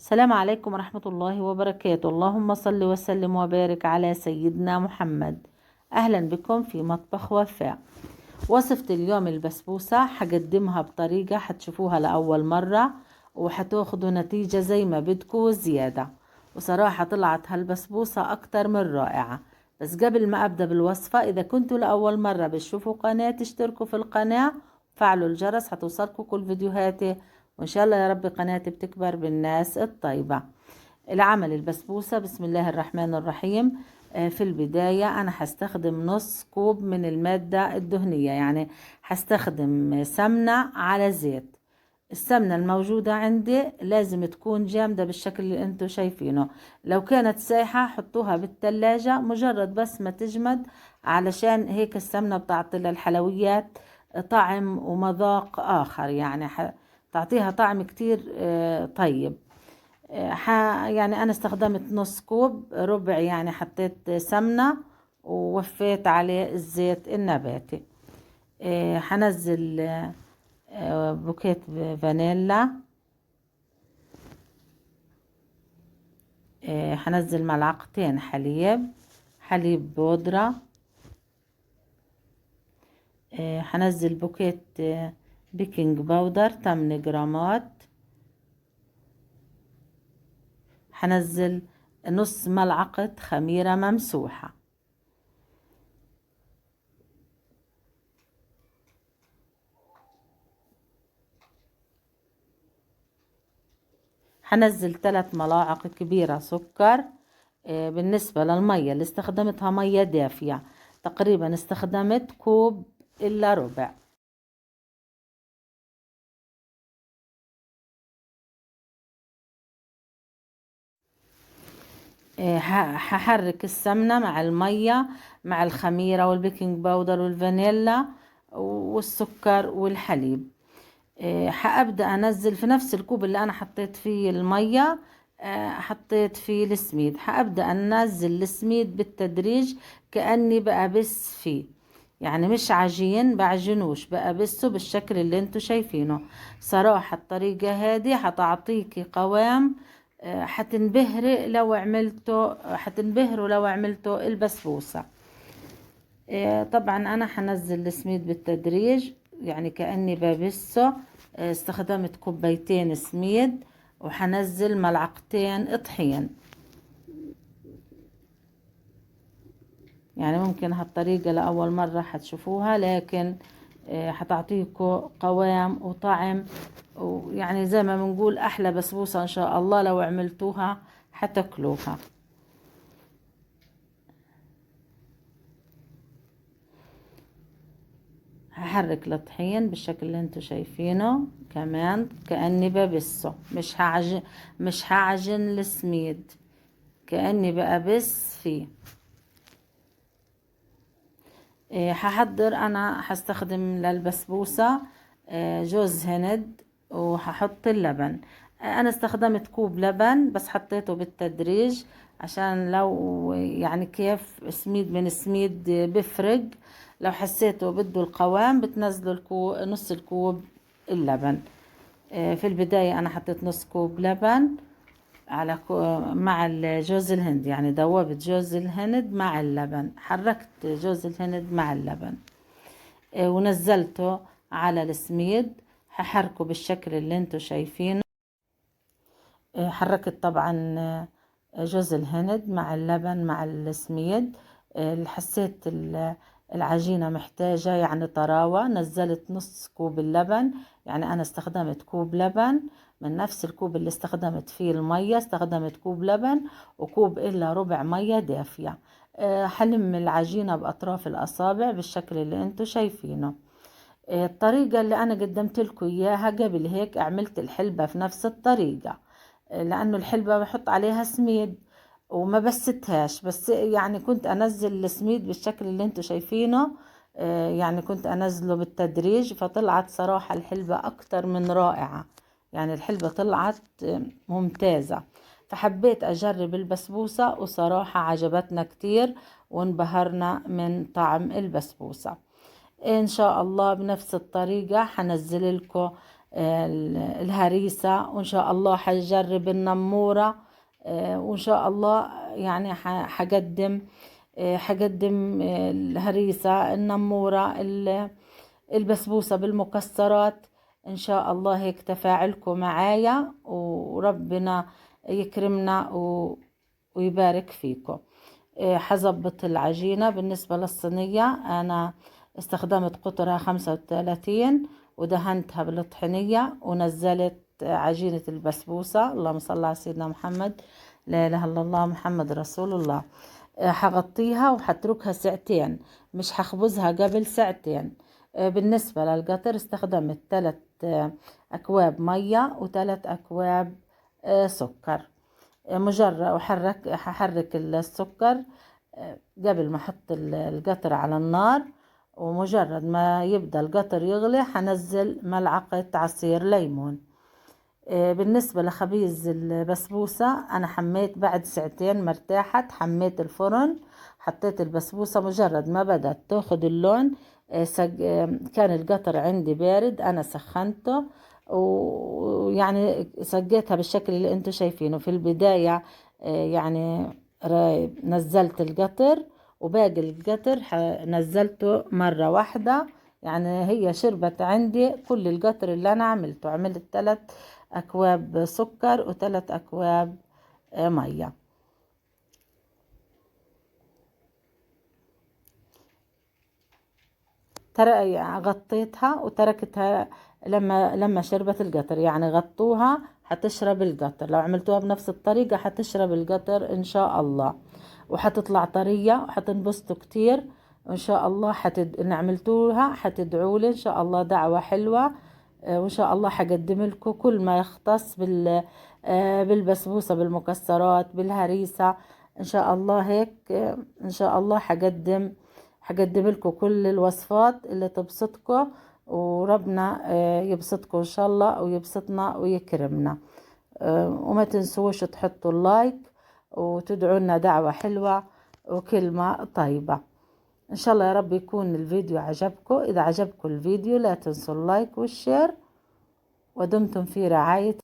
السلام عليكم ورحمة الله وبركاته. اللهم صل وسلم وبارك على سيدنا محمد. أهلا بكم في مطبخ وفاء. وصفة اليوم البسبوسة حقدمها بطريقة حتشوفوها لأول مرة وحتاخدوا نتيجة زي ما بدكوا زيادة. وصراحة طلعت هالبسبوسة أكتر من رائعة. بس قبل ما أبدأ بالوصفة، إذا كنتوا لأول مرة بتشوفوا قناة اشتركوا في القناة وفعلوا الجرس حتوصلكوا كل فيديوهاتي، وإن شاء الله يا رب قناتي بتكبر بالناس الطيبة. العمل البسبوسة، بسم الله الرحمن الرحيم. في البداية أنا هستخدم نص كوب من المادة الدهنية، يعني هستخدم سمنة على زيت. السمنة الموجودة عندي لازم تكون جامدة بالشكل اللي انتوا شايفينه. لو كانت سايحة حطوها بالتلاجة مجرد بس ما تجمد، علشان هيك السمنة بتعطي للحلويات طعم ومذاق آخر، يعني تعطيها طعم كتير طيب. يعني أنا استخدمت نص كوب ربع، يعني حطيت سمنة ووفيت عليه الزيت النباتي. هنزل بوكيت فانيلا. هنزل ملعقتين حليب بودرة. هنزل بوكيت بيكنج باودر 8 جرامات. هنزل نص ملعقة خميرة ممسوحة. هنزل 3 ملاعق كبيرة سكر. بالنسبة للمية اللي استخدمتها مية دافية، تقريبا استخدمت كوب إلا ربع. هحرك السمنة مع المية مع الخميرة والبيكنج باودر والفانيلا والسكر والحليب. هأبدأ أنزل في نفس الكوب اللي أنا حطيت فيه المية، حطيت فيه السميد. هأبدأ أنزل السميد بالتدريج كأني بقبس فيه، يعني مش عجين بعجنوش، بقبسه بالشكل اللي انتوا شايفينه. صراحة الطريقة هذه هتعطيكي قوام حتنبهروا لو عملتوا البسبوسة. طبعا انا هنزل السميد بالتدريج يعني كأني ببسه. استخدمت كوبايتين سميد وحنزل ملعقتين طحين. يعني ممكن هالطريقة لأول مرة حتشوفوها، لكن حتعطيكوا قوام وطعم، ويعني زي ما بنقول أحلى بسبوسة إن شاء الله لو عملتوها حتاكلوها. هحرك الطحين بالشكل اللي انتوا شايفينه كمان كأني ببسه، مش هعجن السميد، كأني بقبس فيه. هحضر، انا هستخدم للبسبوسة جوز هند وهحط اللبن. انا استخدمت كوب لبن بس حطيته بالتدريج، عشان لو يعني كيف سميد من سميد بفرق. لو حسيته بده القوام بتنزلوا نص الكوب اللبن. في البداية انا حطيت نص كوب لبن مع جوز الهند، يعني دوبت جوز الهند مع اللبن، حركت جوز الهند مع اللبن ونزلته على السميد. هحركه بالشكل اللي انتوا شايفينه. حركت طبعا جوز الهند مع اللبن مع السميد. حسيت العجينة محتاجة يعني طراوة، نزلت نص كوب اللبن. يعني أنا استخدمت كوب لبن من نفس الكوب اللي استخدمت فيه المية، استخدمت كوب لبن وكوب إلا ربع مية دافية. حلم العجينة بأطراف الأصابع بالشكل اللي انتوا شايفينه. الطريقة اللي أنا قدمت لكم إياها قبل هيك عملت الحلبة في نفس الطريقة، لأنه الحلبة بحط عليها سميد وما بستهاش، بس يعني كنت أنزل السميد بالشكل اللي انتوا شايفينه. يعني كنت أنزله بالتدريج، فطلعت صراحة الحلبة أكتر من رائعة. يعني الحلبة طلعت ممتازة، فحبيت أجرب البسبوسة وصراحة عجبتنا كتير وانبهرنا من طعم البسبوسة. ان شاء الله بنفس الطريقة حنزل لكم الهريسة، وإن شاء الله حجرب النمورة، وإن شاء الله يعني حقدم الهريسة، النمورة، البسبوسة بالمكسرات. إن شاء الله هيك تفاعلكم معايا، وربنا يكرمنا ويبارك فيكم. حظبط العجينة. بالنسبة للصينية أنا استخدمت قطرها 35 ودهنتها بالطحينية، ونزلت عجينة البسبوسة. اللهم صل على سيدنا محمد، لا إله إلا الله محمد رسول الله. حغطيها وحتركها ساعتين، مش حخبزها قبل ساعتين. بالنسبة للقطر استخدمت 3 أكواب مية و3 أكواب سكر. مجرد هحرك السكر قبل ما احط القطر على النار، ومجرد ما يبدأ القطر يغلي حنزل ملعقة عصير ليمون. بالنسبة لخبيز البسبوسة أنا حميت بعد ساعتين مرتاحت، حميت الفرن، حطيت البسبوسة. مجرد ما بدأت تاخد اللون كان القطر عندي بارد، أنا سخنته ويعني سقيتها بالشكل اللي انتوا شايفينه. في البداية يعني نزلت القطر، وباقي القطر نزلته مرة واحدة. يعني هي شربت عندي كل القطر اللي أنا عملته. عملت 3 أكواب سكر و3 أكواب مية. غطيتها وتركتها لما شربت القطر. يعني غطوها حتشرب القطر. لو عملتوها بنفس الطريقة حتشرب القطر إن شاء الله، وحتطلع طرية وحتنبسطوا كتير إن شاء الله. إن عملتوها حتدعوا لي إن شاء الله دعوة حلوة. وإن شاء الله حقدم لكم كل ما يختص بالبسبوسة، بالمكسرات، بالهريسة. إن شاء الله هيك إن شاء الله حقدم لكم كل الوصفات اللي تبسطكم، وربنا يبسطكم إن شاء الله، ويبسطنا ويكرمنا. وما تنسوش تحطوا اللايك وتدعوا لنا دعوة حلوة وكلمة طيبة. إن شاء الله يا رب يكون الفيديو عجبكم. إذا عجبكم الفيديو لا تنسوا اللايك والشير، ودمتم في رعاية